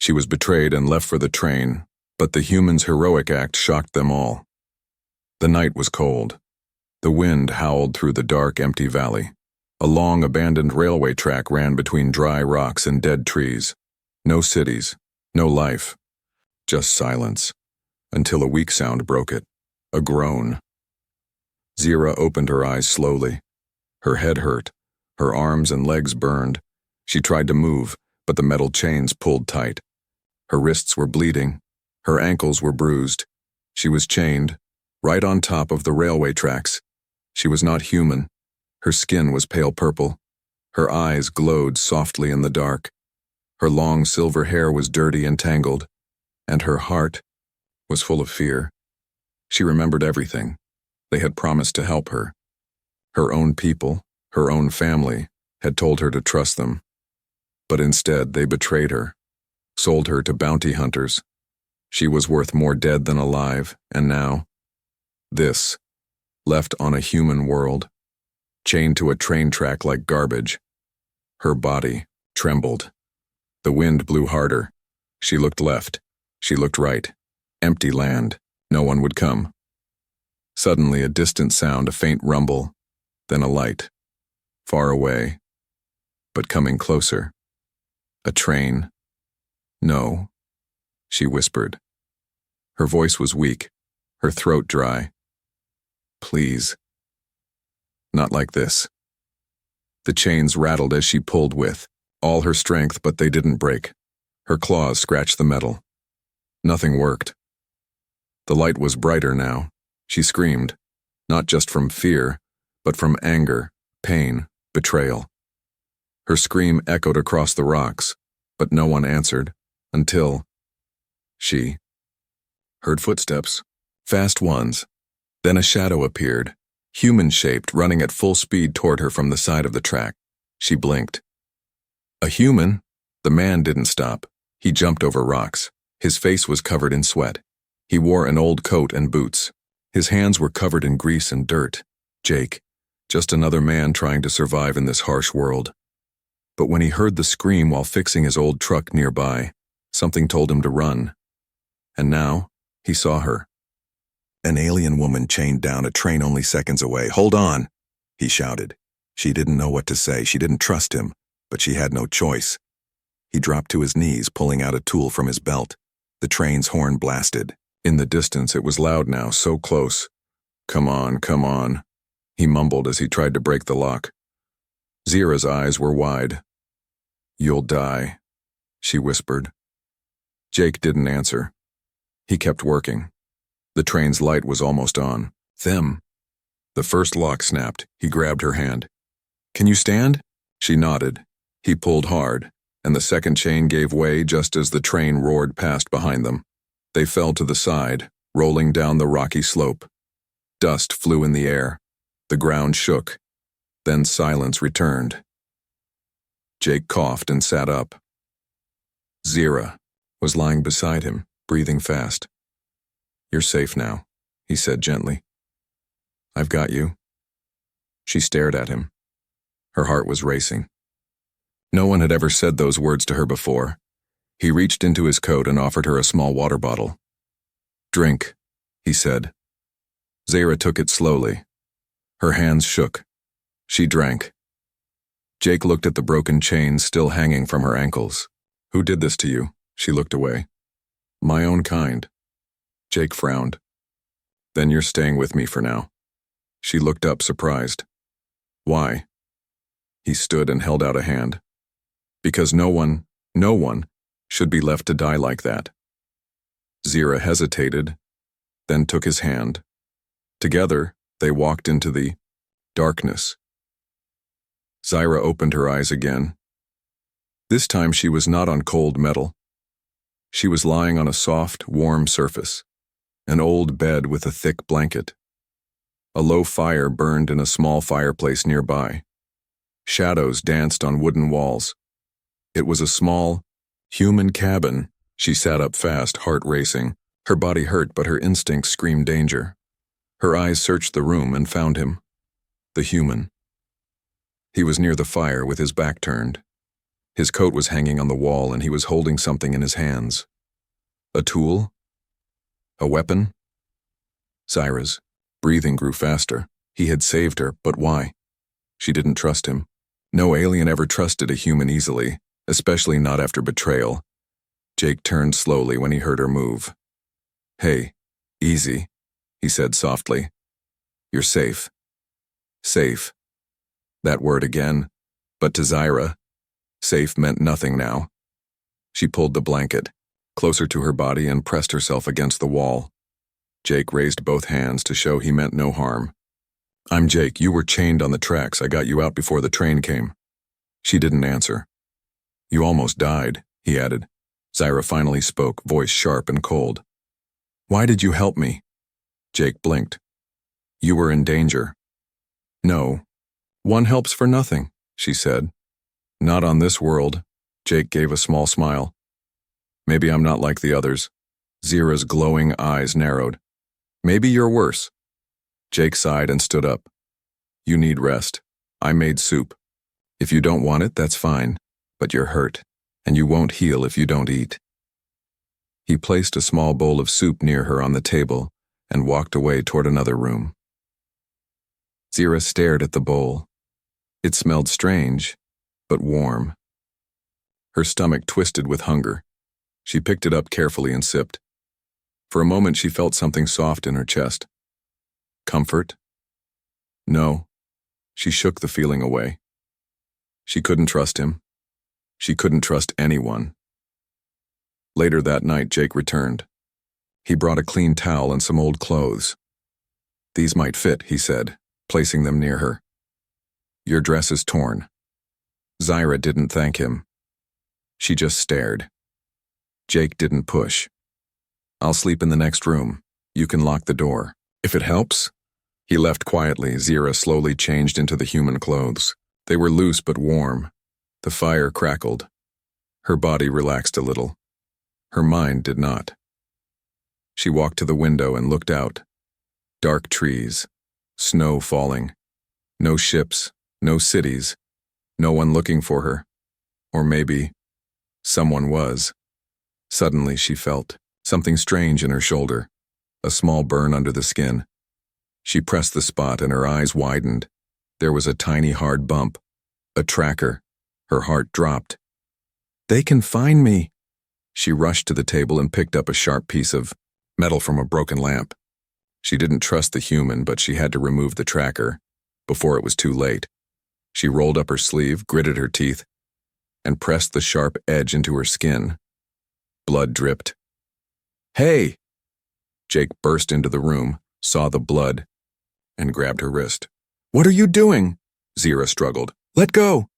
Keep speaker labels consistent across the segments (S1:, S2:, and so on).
S1: She was betrayed and left for the train, but the human's heroic act shocked them all. The night was cold. The wind howled through the dark, empty valley. A long, abandoned railway track ran between dry rocks and dead trees. No cities, no life, just silence, until a weak sound broke it, a groan. Zira opened her eyes slowly. Her head hurt, her arms and legs burned. She tried to move, but the metal chains pulled tight. Her wrists were bleeding, her ankles were bruised. She was chained, right on top of the railway tracks. She was not human. Her skin was pale purple. Her eyes glowed softly in the dark. Her long silver hair was dirty and tangled, and her heart was full of fear. She remembered everything. They had promised to help her. Her own people, her own family, had told her to trust them. But instead, they betrayed her, sold her to bounty hunters. She was worth more dead than alive, and now, this, left on a human world, chained to a train track like garbage. Her body trembled. The wind blew harder. She looked left. She looked right. Empty land. No one would come. Suddenly, a distant sound, a faint rumble, then a light. Far away, but coming closer. A train. No, she whispered. Her voice was weak, her throat dry. Please. Not like this. The chains rattled as she pulled with all her strength, but they didn't break. Her claws scratched the metal. Nothing worked. The light was brighter now. She screamed, not just from fear, but from anger, pain, betrayal. Her scream echoed across the rocks, but no one answered, until she heard footsteps, fast ones. Then a shadow appeared, human-shaped, running at full speed toward her from the side of the track. She blinked. A human? The man didn't stop. He jumped over rocks. His face was covered in sweat. He wore an old coat and boots. His hands were covered in grease and dirt. Jake, just another man trying to survive in this harsh world. But when he heard the scream while fixing his old truck nearby, something told him to run. And now, he saw her. An alien woman chained down a train only seconds away. "Hold on," he shouted. She didn't know what to say. She didn't trust him, but she had no choice. He dropped to his knees, pulling out a tool from his belt. The train's horn blasted. In the distance, it was loud now, so close. Come on," he mumbled as he tried to break the lock. Zira's eyes were wide. "You'll die," she whispered. Jake didn't answer. He kept working. The train's light was almost on. Them. The first lock snapped. He grabbed her hand. "Can you stand?" She nodded. He pulled hard, and the second chain gave way just as the train roared past behind them. They fell to the side, rolling down the rocky slope. Dust flew in the air. The ground shook. Then silence returned. Jake coughed and sat up. Zira was lying beside him, breathing fast. "You're safe now," he said gently. "I've got you." She stared at him. Her heart was racing. No one had ever said those words to her before. He reached into his coat and offered her a small water bottle. "Drink," he said. Zira took it slowly. Her hands shook. She drank. Jake looked at the broken chains still hanging from her ankles. "Who did this to you?" She looked away. "My own kind." Jake frowned. "Then you're staying with me for now." She looked up, surprised. "Why?" He stood and held out a hand. "Because no one should be left to die like that." Zira hesitated, then took his hand. Together, they walked into the darkness. Zira opened her eyes again. This time she was not on cold metal. She was lying on a soft, warm surface, an old bed with a thick blanket. A low fire burned in a small fireplace nearby. Shadows danced on wooden walls. It was a small, human cabin. She sat up fast, heart racing. Her body hurt, but her instincts screamed danger. Her eyes searched the room and found him. The human. He was near the fire with his back turned. His coat was hanging on the wall and he was holding something in his hands. A tool? A weapon? Zaira's breathing grew faster. He had saved her, but why? She didn't trust him. No alien ever trusted a human easily, especially not after betrayal. Jake turned slowly when he heard her move. "Hey, easy," he said softly. "You're safe." Safe. That word again, but to Zaira, safe meant nothing now. She pulled the blanket closer to her body and pressed herself against the wall. Jake raised both hands to show he meant no harm. "I'm Jake. You were chained on the tracks. I got you out before the train came." She didn't answer. "You almost died," he added. Zaira finally spoke, voice sharp and cold. "Why did you help me?" Jake blinked. "You were in danger." "No. One helps for nothing," she said. "Not on this world." Jake gave a small smile. "Maybe I'm not like the others." Zaira's glowing eyes narrowed. "Maybe you're worse." Jake sighed and stood up. "You need rest. I made soup. If you don't want it, that's fine, but you're hurt, and you won't heal if you don't eat." He placed a small bowl of soup near her on the table and walked away toward another room. Zaira stared at the bowl. It smelled strange, but warm. Her stomach twisted with hunger. She picked it up carefully and sipped. For a moment she felt something soft in her chest. Comfort? No. She shook the feeling away. She couldn't trust him. She couldn't trust anyone. Later that night, Jake returned. He brought a clean towel and some old clothes. "These might fit," he said, placing them near her. "Your dress is torn." Zaira didn't thank him. She just stared. Jake didn't push. "I'll sleep in the next room. You can lock the door. If it helps." He left quietly. Zaira slowly changed into the human clothes. They were loose but warm. The fire crackled. Her body relaxed a little. Her mind did not. She walked to the window and looked out. Dark trees. Snow falling. No ships. No cities. No one looking for her. Or maybe someone was. Suddenly she felt something strange in her shoulder. A small burn under the skin. She pressed the spot and her eyes widened. There was a tiny hard bump. A tracker. Her heart dropped. "They can find me." She rushed to the table and picked up a sharp piece of metal from a broken lamp. She didn't trust the human, but she had to remove the tracker before it was too late. She rolled up her sleeve, gritted her teeth, and pressed the sharp edge into her skin. Blood dripped. "Hey!" Jake burst into the room, saw the blood, and grabbed her wrist. "What are you doing?" Zaira struggled. "Let go!"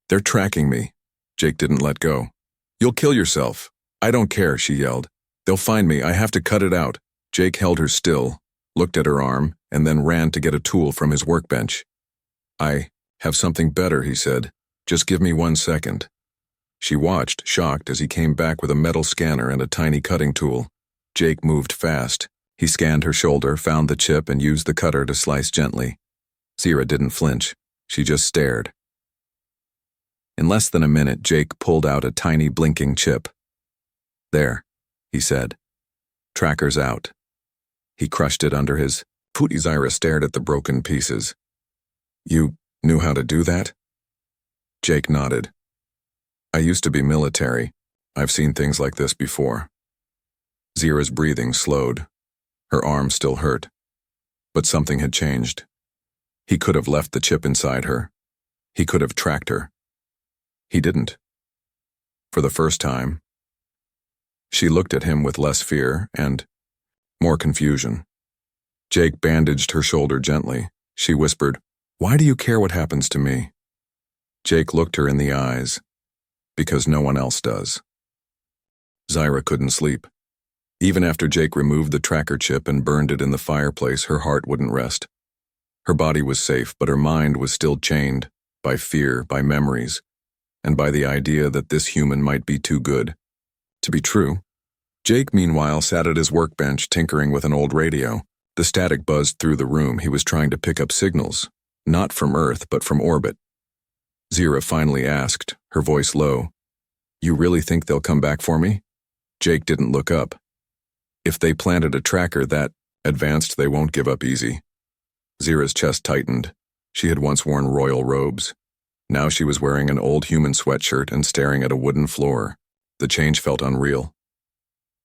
S1: "They're tracking me." Jake didn't let go. "You'll kill yourself." "I don't care," she yelled. "They'll find me. I have to cut it out." Jake held her still, looked at her arm, and then ran to get a tool from his workbench. "I have something better," he said. "Just give me 1 second." She watched, shocked, as he came back with a metal scanner and a tiny cutting tool. Jake moved fast. He scanned her shoulder, found the chip, and used the cutter to slice gently. Zaira didn't flinch. She just stared. In less than a minute, Jake pulled out a tiny blinking chip. "There," he said. "Tracker's out." He crushed it under his foot. Zaira stared at the broken pieces. "You knew how to do that?" Jake nodded. "I used to be military. I've seen things like this before." Zaira's breathing slowed. Her arm still hurt. But something had changed. He could have left the chip inside her. He could have tracked her. He didn't. For the first time. She looked at him with less fear and more confusion. Jake bandaged her shoulder gently. She whispered, "Why do you care what happens to me?" Jake looked her in the eyes. "Because no one else does." Zaira couldn't sleep. Even after Jake removed the tracker chip and burned it in the fireplace, her heart wouldn't rest. Her body was safe, but her mind was still chained by fear, by memories, and by the idea that this human might be too good to be true. Jake, meanwhile, sat at his workbench tinkering with an old radio. The static buzzed through the room. He was trying to pick up signals, not from Earth, but from orbit. Zaira finally asked, her voice low, You really think they'll come back for me? Jake didn't look up. If they planted a tracker that advanced, they won't give up easy. Zira's chest tightened. She had once worn royal robes. Now she was wearing an old human sweatshirt and staring at a wooden floor. The change felt unreal.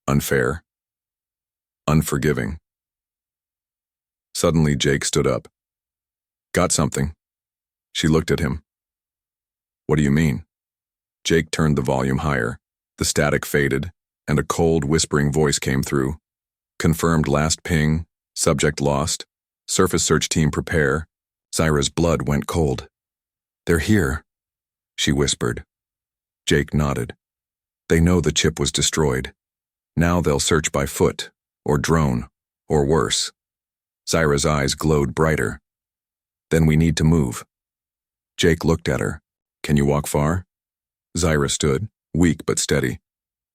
S1: Unfair. Unforgiving. Suddenly, Jake stood up. Got something. She looked at him. What do you mean? Jake turned the volume higher. The static faded, and a cold, whispering voice came through. Confirmed last ping, subject lost, surface search team prepare. Zira's blood went cold. They're here, she whispered. Jake nodded. They know the chip was destroyed. Now they'll search by foot, or drone, or worse. Zira's eyes glowed brighter. Then we need to move. Jake looked at her. Can you walk far? Zira stood, weak but steady.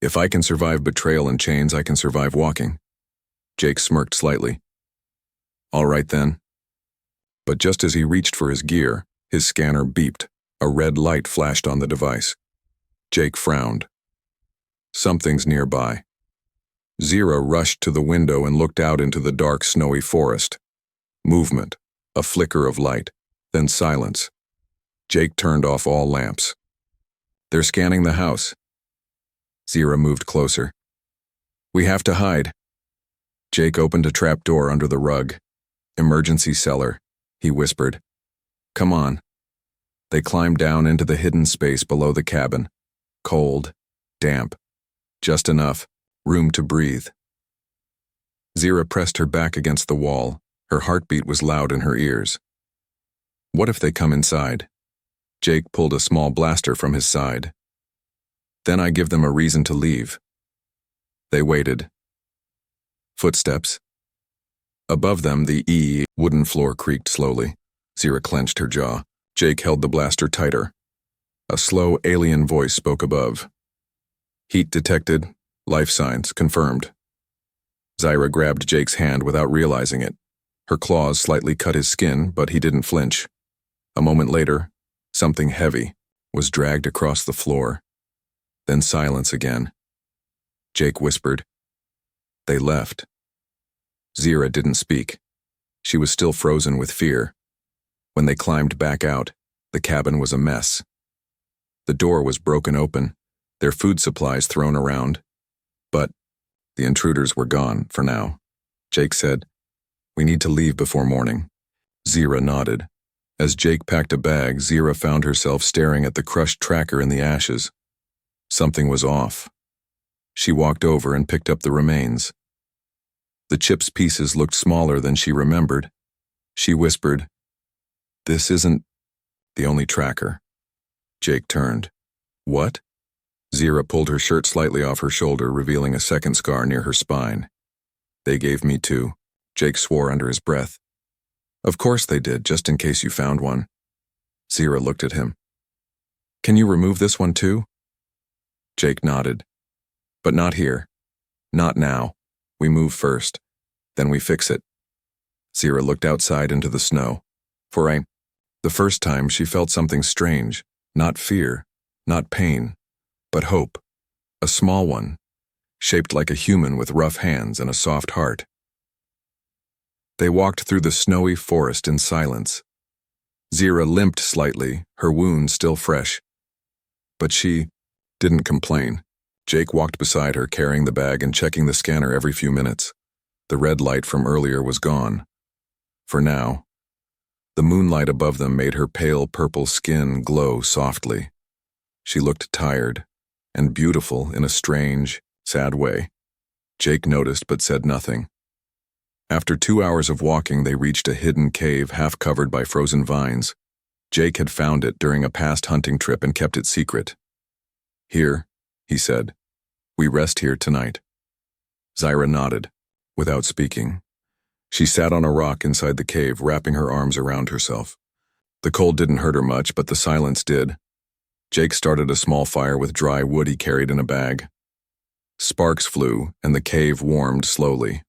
S1: If I can survive betrayal and chains, I can survive walking. Jake smirked slightly. All right then. But just as he reached for his gear, his scanner beeped. A red light flashed on the device. Jake frowned. Something's nearby. Zira rushed to the window and looked out into the dark, snowy forest. Movement, a flicker of light, then silence. Jake turned off all lamps. They're scanning the house. Zira moved closer. We have to hide. Jake opened a trapdoor under the rug. Emergency cellar, he whispered. Come on. They climbed down into the hidden space below the cabin. Cold, damp, just enough, room to breathe. Zira pressed her back against the wall. Her heartbeat was loud in her ears. What if they come inside? Jake pulled a small blaster from his side. Then I give them a reason to leave. They waited. Footsteps. Above them, the wooden floor creaked slowly. Zira clenched her jaw. Jake held the blaster tighter. A slow, alien voice spoke above. Heat detected. Life signs confirmed. Zira grabbed Jake's hand without realizing it. Her claws slightly cut his skin, but he didn't flinch. A moment later, something heavy was dragged across the floor. Then silence again. Jake whispered. They left. Zira didn't speak. She was still frozen with fear. When they climbed back out, the cabin was a mess. The door was broken open, their food supplies thrown around. But the intruders were gone for now. Jake said, We need to leave before morning. Zira nodded. As Jake packed a bag, Zira found herself staring at the crushed tracker in the ashes. Something was off. She walked over and picked up the remains. The chip's pieces looked smaller than she remembered. She whispered, This isn't the only tracker. Jake turned. What? Zira pulled her shirt slightly off her shoulder, revealing a second scar near her spine. They gave me two. Jake swore under his breath. Of course they did, just in case you found one. Zira looked at him. Can you remove this one too? Jake nodded. But not here. Not now. We move first. Then we fix it. Zira looked outside into the snow. The first time she felt something strange. Not fear, not pain, but hope. A small one, shaped like a human with rough hands and a soft heart. They walked through the snowy forest in silence. Zira limped slightly, her wound still fresh. But she didn't complain. Jake walked beside her, carrying the bag and checking the scanner every few minutes. The red light from earlier was gone. For now, the moonlight above them made her pale purple skin glow softly. She looked tired and beautiful in a strange, sad way. Jake noticed but said nothing. After 2 hours of walking, they reached a hidden cave half covered by frozen vines. Jake had found it during a past hunting trip and kept it secret. Here, he said, we rest here tonight. Zira nodded, without speaking. She sat on a rock inside the cave, wrapping her arms around herself. The cold didn't hurt her much, but the silence did. Jake started a small fire with dry wood he carried in a bag. Sparks flew, and the cave warmed slowly.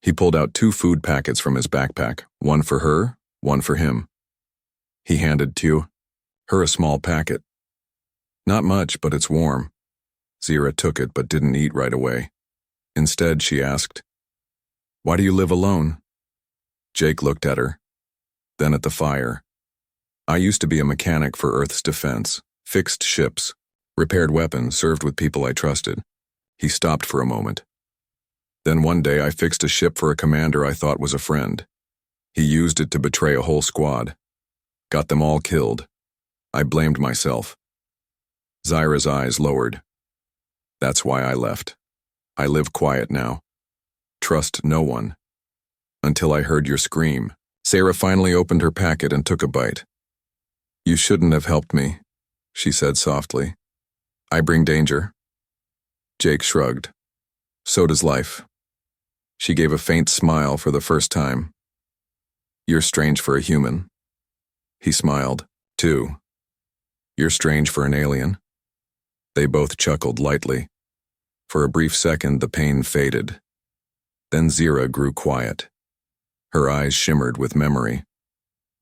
S1: He pulled out 2 food packets from his backpack, one for her, one for him. He handed her a small packet. Not much, but it's warm. Zira took it but didn't eat right away. Instead, she asked, "Why do you live alone?" Jake looked at her, then at the fire. "I used to be a mechanic for Earth's defense, fixed ships, repaired weapons, served with people I trusted." He stopped for a moment. "Then one day I fixed a ship for a commander I thought was a friend. He used it to betray a whole squad. Got them all killed. I blamed myself." Zyra's eyes lowered. "That's why I left. I live quiet now. Trust no one. Until I heard your scream." Sarah finally opened her packet and took a bite. "You shouldn't have helped me," she said softly. "I bring danger." Jake shrugged. "So does life." She gave a faint smile for the first time. "You're strange for a human." He smiled, too. "You're strange for an alien." They both chuckled lightly. For a brief second, the pain faded. Then Zira grew quiet. Her eyes shimmered with memory.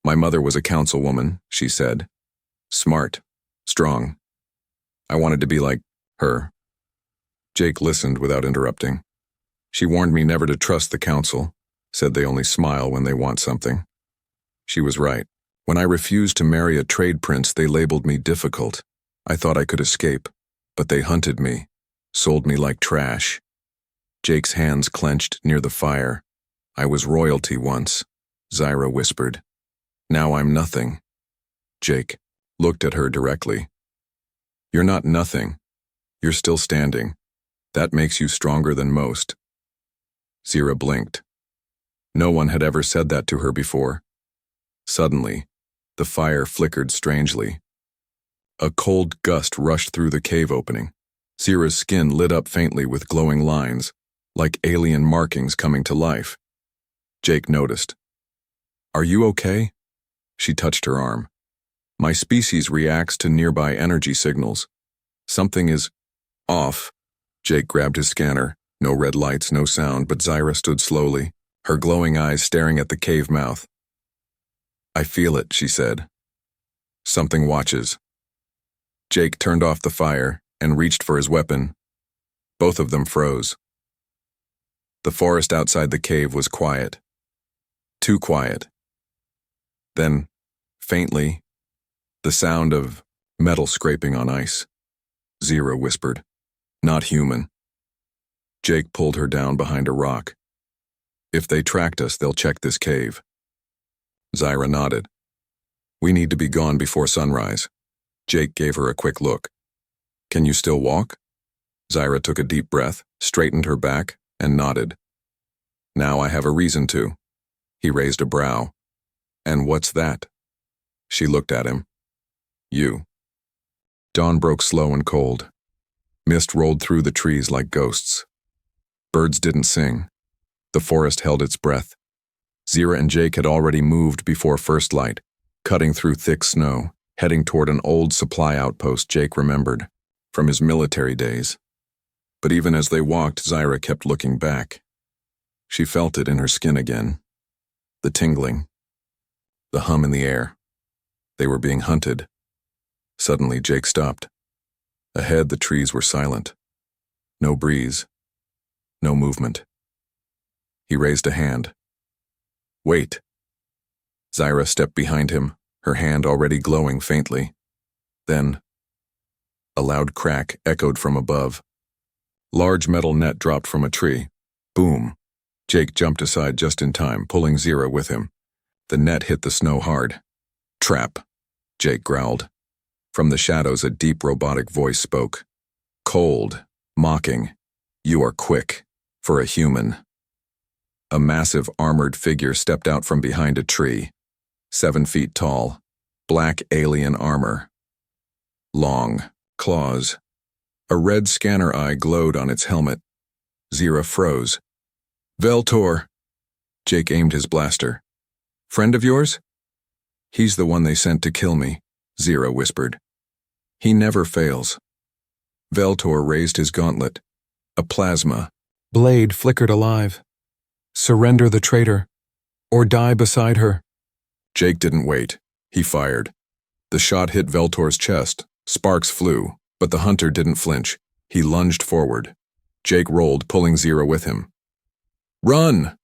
S1: "My mother was a councilwoman," she said. "Smart, strong. I wanted to be like her." Jake listened without interrupting. "She warned me never to trust the council, said they only smile when they want something." She was right. When I refused to marry a trade prince, they labeled me difficult. I thought I could escape, but they hunted me, sold me like trash. Jake's hands clenched near the fire. "I was royalty once," Zyra whispered. "Now I'm nothing." Jake looked at her directly. "You're not nothing. You're still standing. That makes you stronger than most." Zyra blinked. No one had ever said that to her before. Suddenly, the fire flickered strangely. A cold gust rushed through the cave opening. Zyra's skin lit up faintly with glowing lines, like alien markings coming to life. Jake noticed. "Are you okay?" She touched her arm. "My species reacts to nearby energy signals. Something is off." Jake grabbed his scanner. No red lights, no sound, but Zyra stood slowly, her glowing eyes staring at the cave mouth. "I feel it," she said. "Something watches." Jake turned off the fire and reached for his weapon. Both of them froze. The forest outside the cave was quiet. Too quiet. Then, faintly, the sound of metal scraping on ice. Zyra whispered, "Not human." Jake pulled her down behind a rock. "If they tracked us, they'll check this cave." Zyra nodded. "We need to be gone before sunrise." Jake gave her a quick look. "Can you still walk?" Zyra took a deep breath, straightened her back, and nodded. "Now I have a reason to." He raised a brow. "And what's that?" She looked at him. "You." Dawn broke slow and cold. Mist rolled through the trees like ghosts. Birds didn't sing. The forest held its breath. Zyra and Jake had already moved before first light, cutting through thick snow, heading toward an old supply outpost Jake remembered from his military days. But even as they walked, Zyra kept looking back. She felt it in her skin again. The tingling. The hum in the air. They were being hunted. Suddenly, Jake stopped. Ahead, the trees were silent. No breeze. No movement. He raised a hand. "Wait." Zyra stepped behind him, her hand already glowing faintly. Then, a loud crack echoed from above. Large metal net dropped from a tree. Boom. Jake jumped aside just in time, pulling Zyra with him. The net hit the snow hard. "Trap," Jake growled. From the shadows, a deep robotic voice spoke. Cold, mocking. "You are quick, for a human." A massive armored figure stepped out from behind a tree. 7 feet tall, black alien armor. Long claws. A red scanner eye glowed on its helmet. Zyra froze. "Veltor!" Jake aimed his blaster. "Friend of yours?" "He's the one they sent to kill me," Zyra whispered. "He never fails." Veltor raised his gauntlet. A plasma blade flickered alive. "Surrender the traitor, or die beside her." Jake didn't wait. He fired. The shot hit Veltor's chest, Sparks flew, but the hunter didn't flinch. He lunged forward. Jake rolled, pulling Zira with him. Run!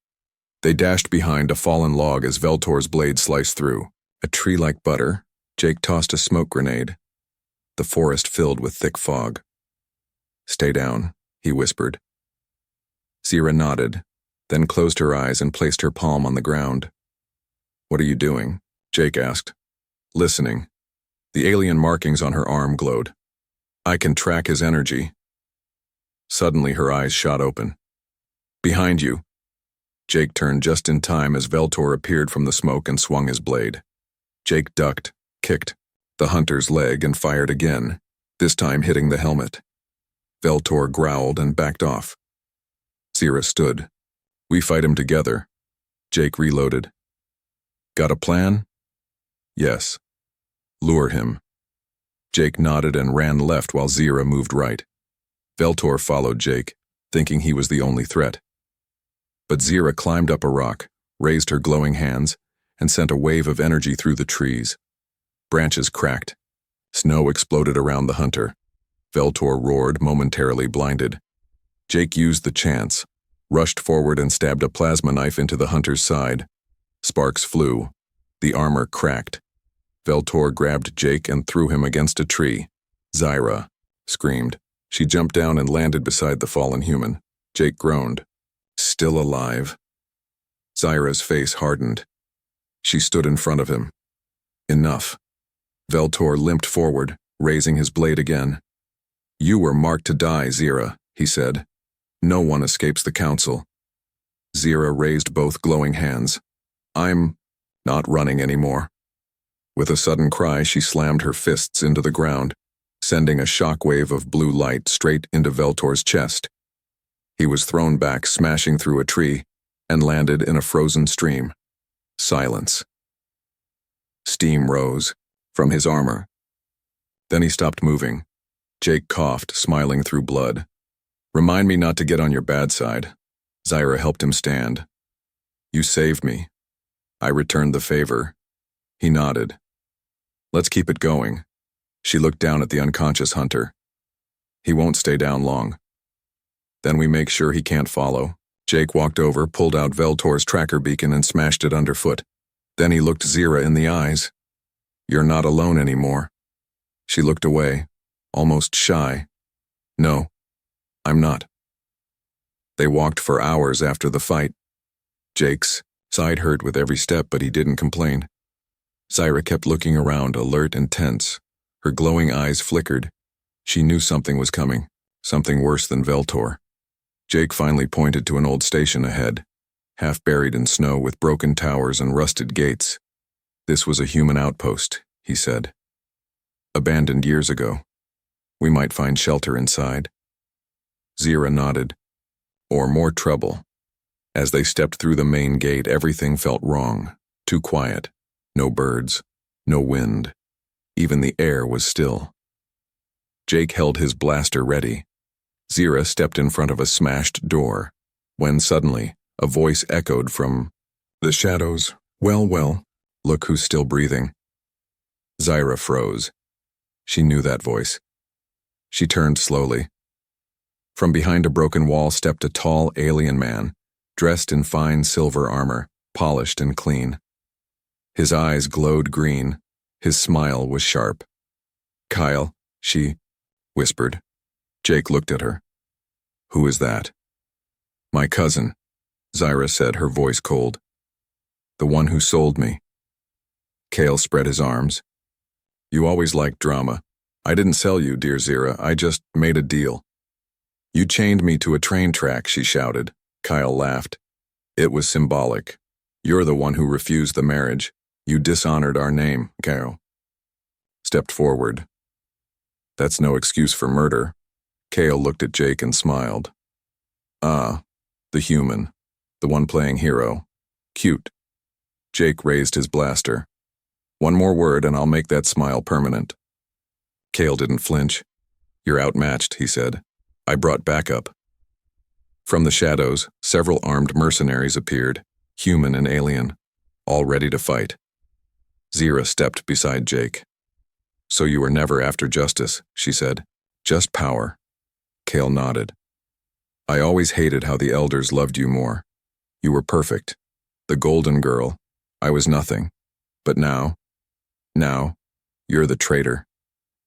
S1: They dashed behind a fallen log as Veltor's blade sliced through. A tree like butter, Jake tossed a smoke grenade. The forest filled with thick fog. Stay down, he whispered. Zira nodded, then closed her eyes and placed her palm on the ground. What are you doing? Jake asked. Listening. The alien markings on her arm glowed. I can track his energy. Suddenly her eyes shot open. Behind you. Jake turned just in time as Veltor appeared from the smoke and swung his blade. Jake ducked, kicked the hunter's leg and fired again, this time hitting the helmet. Veltor growled and backed off. Zira stood. We fight him together. Jake reloaded. Got a plan? Yes. Lure him. Jake nodded and ran left while Zira moved right. Veltor followed Jake, thinking he was the only threat. But Zira climbed up a rock, raised her glowing hands, and sent a wave of energy through the trees. Branches cracked. Snow exploded around the hunter. Veltor roared, momentarily blinded. Jake used the chance, rushed forward and stabbed a plasma knife into the hunter's side. Sparks flew. The armor cracked. Veltor grabbed Jake and threw him against a tree. Zira screamed. She jumped down and landed beside the fallen human. Jake groaned. Still alive. Zira's face hardened. She stood in front of him. Enough. Veltor limped forward, raising his blade again. You were marked to die, Zira, he said. No one escapes the council. Zira raised both glowing hands. I'm not running anymore. With a sudden cry, she slammed her fists into the ground, sending a shockwave of blue light straight into Veltor's chest. He was thrown back, smashing through a tree, and landed in a frozen stream. Silence. Steam rose from his armor. Then he stopped moving. Jake coughed, smiling through blood. Remind me not to get on your bad side. Zira helped him stand. You saved me. I returned the favor. He nodded. Let's keep it going. She looked down at the unconscious hunter. He won't stay down long. Then we make sure he can't follow. Jake walked over, pulled out Veltor's tracker beacon and smashed it underfoot. Then he looked Zira in the eyes. You're not alone anymore. She looked away, almost shy. No, I'm not. They walked for hours after the fight. Jake's side hurt with every step, but he didn't complain. Zira kept looking around, alert and tense. Her glowing eyes flickered. She knew something was coming, something worse than Veltor. Jake finally pointed to an old station ahead, half buried in snow with broken towers and rusted gates. This was a human outpost, he said. Abandoned years ago. We might find shelter inside. Zira nodded. Or more trouble. As they stepped through the main gate, everything felt wrong. Too quiet. No birds. No wind. Even the air was still. Jake held his blaster ready. Zira stepped in front of a smashed door, when suddenly a voice echoed from the shadows. Well, look who's still breathing. Zira froze. She knew that voice. She turned slowly. From behind a broken wall stepped a tall alien man, dressed in fine silver armor, polished and clean. His eyes glowed green. His smile was sharp. Kyle, she whispered. Jake looked at her. Who is that? My cousin, Zira said, her voice cold. The one who sold me. Kale spread his arms. You always liked drama. I didn't sell you, dear Zira. I just made a deal. You chained me to a train track, she shouted. Kyle laughed. It was symbolic. You're the one who refused the marriage. You dishonored our name, Kyle. Stepped forward. That's no excuse for murder. Kale looked at Jake and smiled. Ah, the human. The one playing hero. Cute. Jake raised his blaster. One more word and I'll make that smile permanent. Kale didn't flinch. You're outmatched, he said. I brought backup. From the shadows, several armed mercenaries appeared, human and alien, all ready to fight. Zira stepped beside Jake. So you were never after justice, she said. Just power. Kale nodded. I always hated how the elders loved you more. You were perfect. The golden girl. I was nothing. But now, you're the traitor.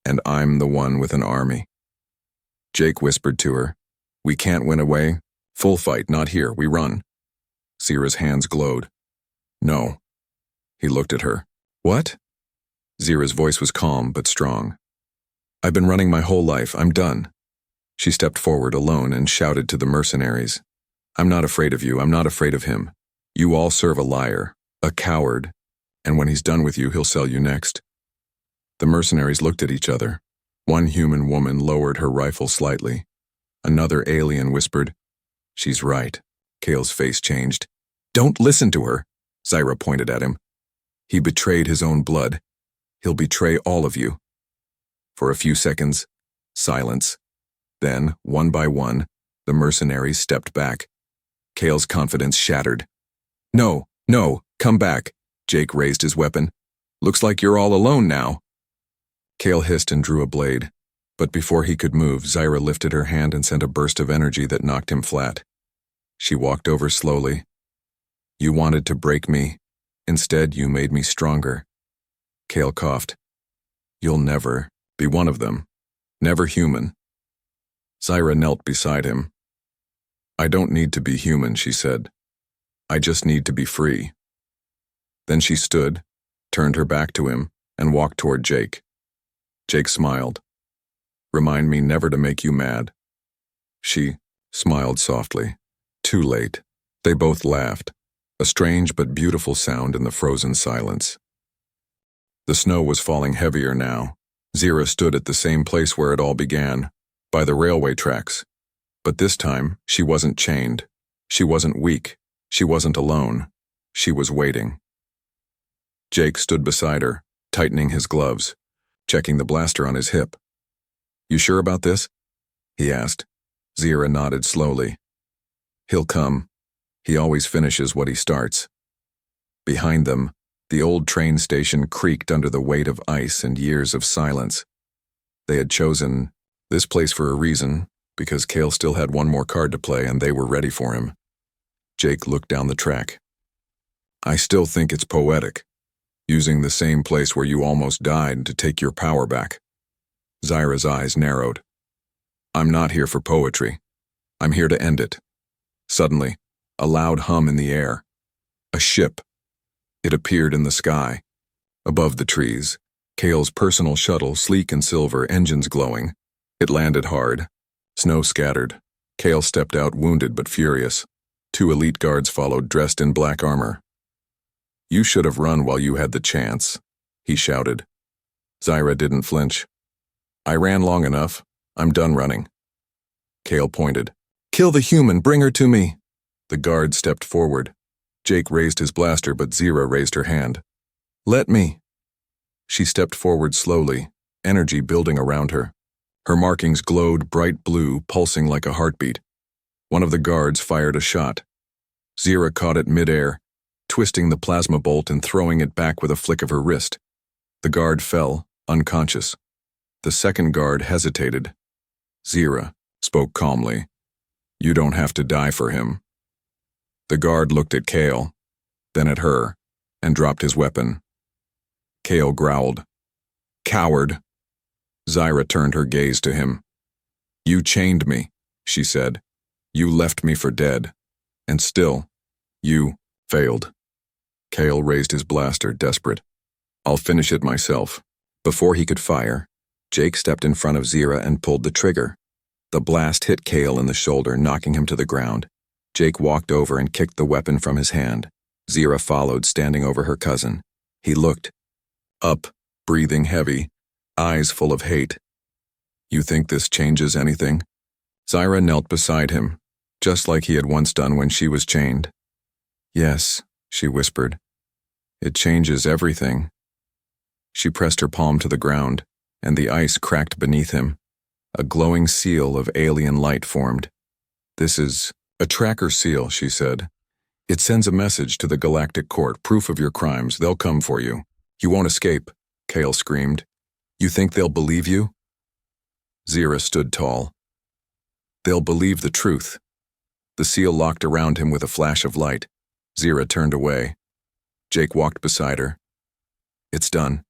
S1: And I'm the one with an army. Jake whispered to her, We can't win away. Full fight, not here, we run. Zira's hands glowed. No. He looked at her. What? Zira's voice was calm but strong. I've been running my whole life, I'm done. She stepped forward alone and shouted to the mercenaries. I'm not afraid of you, I'm not afraid of him. You all serve a liar, a coward, and when he's done with you, he'll sell you next. The mercenaries looked at each other. One human woman lowered her rifle slightly. Another alien whispered, She's right. Kale's face changed. Don't listen to her, Zira pointed at him. He betrayed his own blood. He'll betray all of you. For a few seconds, silence. Then, one by one, the mercenaries stepped back. Kale's confidence shattered. No, come back. Jake raised his weapon. Looks like you're all alone now. Kale hissed and drew a blade. But before he could move, Zira lifted her hand and sent a burst of energy that knocked him flat. She walked over slowly. You wanted to break me. Instead, you made me stronger. Kale coughed. You'll never be one of them. Never human. Zira knelt beside him. I don't need to be human, she said. I just need to be free. Then she stood, turned her back to him, and walked toward Jake. Jake smiled. Remind me never to make you mad. She smiled softly. Too late. They both laughed, a strange but beautiful sound in the frozen silence. The snow was falling heavier now. Zira stood at the same place where it all began, by the railway tracks. But this time, she wasn't chained. She wasn't weak. She wasn't alone. She was waiting. Jake stood beside her, tightening his gloves, checking the blaster on his hip. You sure about this? He asked. Zira nodded slowly. He'll come. He always finishes what he starts. Behind them, the old train station creaked under the weight of ice and years of silence. They had chosen this place for a reason, because Kale still had one more card to play and they were ready for him. Jake looked down the track. I still think it's poetic, using the same place where you almost died to take your power back. Zira's eyes narrowed. I'm not here for poetry. I'm here to end it. Suddenly, a loud hum in the air. A ship. It appeared in the sky. Above the trees, Kale's personal shuttle, sleek and silver, engines glowing. It landed hard. Snow scattered. Kale stepped out wounded but furious. 2 elite guards followed, dressed in black armor. You should have run while you had the chance, he shouted. Zira didn't flinch. I ran long enough. I'm done running. Kale pointed. Kill the human, bring her to me. The guard stepped forward. Jake raised his blaster, but Zira raised her hand. Let me. She stepped forward slowly, energy building around her. Her markings glowed bright blue, pulsing like a heartbeat. One of the guards fired a shot. Zira caught it midair, twisting the plasma bolt and throwing it back with a flick of her wrist. The guard fell, unconscious. The second guard hesitated. Zira spoke calmly. You don't have to die for him. The guard looked at Kale, then at her, and dropped his weapon. Kale growled. Coward. Zira turned her gaze to him. You chained me, she said. You left me for dead. And still, you failed. Kale raised his blaster, desperate. I'll finish it myself. Before he could fire, Jake stepped in front of Zira and pulled the trigger. The blast hit Kale in the shoulder, knocking him to the ground. Jake walked over and kicked the weapon from his hand. Zira followed, standing over her cousin. He looked up, breathing heavy, eyes full of hate. You think this changes anything? Zira knelt beside him, just like he had once done when she was chained. Yes, she whispered. It changes everything. She pressed her palm to the ground, and the ice cracked beneath him. A glowing seal of alien light formed. This is a tracker seal, she said. It sends a message to the Galactic Court, proof of your crimes. They'll come for you. You won't escape, Kale screamed. You think they'll believe you? Zira stood tall. They'll believe the truth. The seal locked around him with a flash of light. Zira turned away. Jake walked beside her. It's done.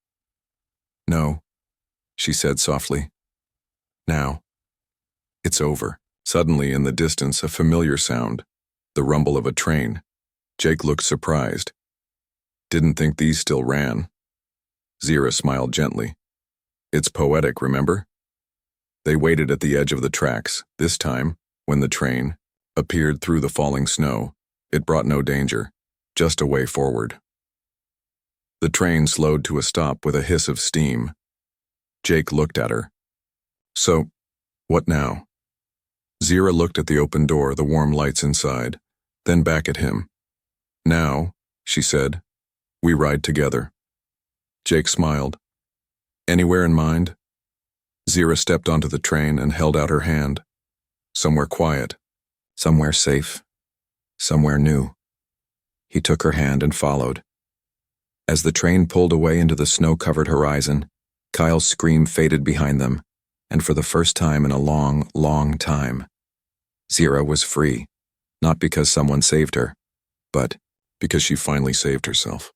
S1: No, she said softly. Now. It's over. Suddenly, in the distance, a familiar sound. The rumble of a train. Jake looked surprised. Didn't think these still ran. Zira smiled gently. It's poetic, remember? They waited at the edge of the tracks. This time, when the train appeared through the falling snow, it brought no danger, just a way forward. The train slowed to a stop with a hiss of steam. Jake looked at her. So, what now? Zira looked at the open door, the warm lights inside, then back at him. Now, she said, we ride together. Jake smiled. Anywhere in mind? Zira stepped onto the train and held out her hand. Somewhere quiet, somewhere safe, somewhere new. He took her hand and followed. As the train pulled away into the snow-covered horizon, Kyle's scream faded behind them, and for the first time in a long, long time, Zira was free, not because someone saved her, but because she finally saved herself.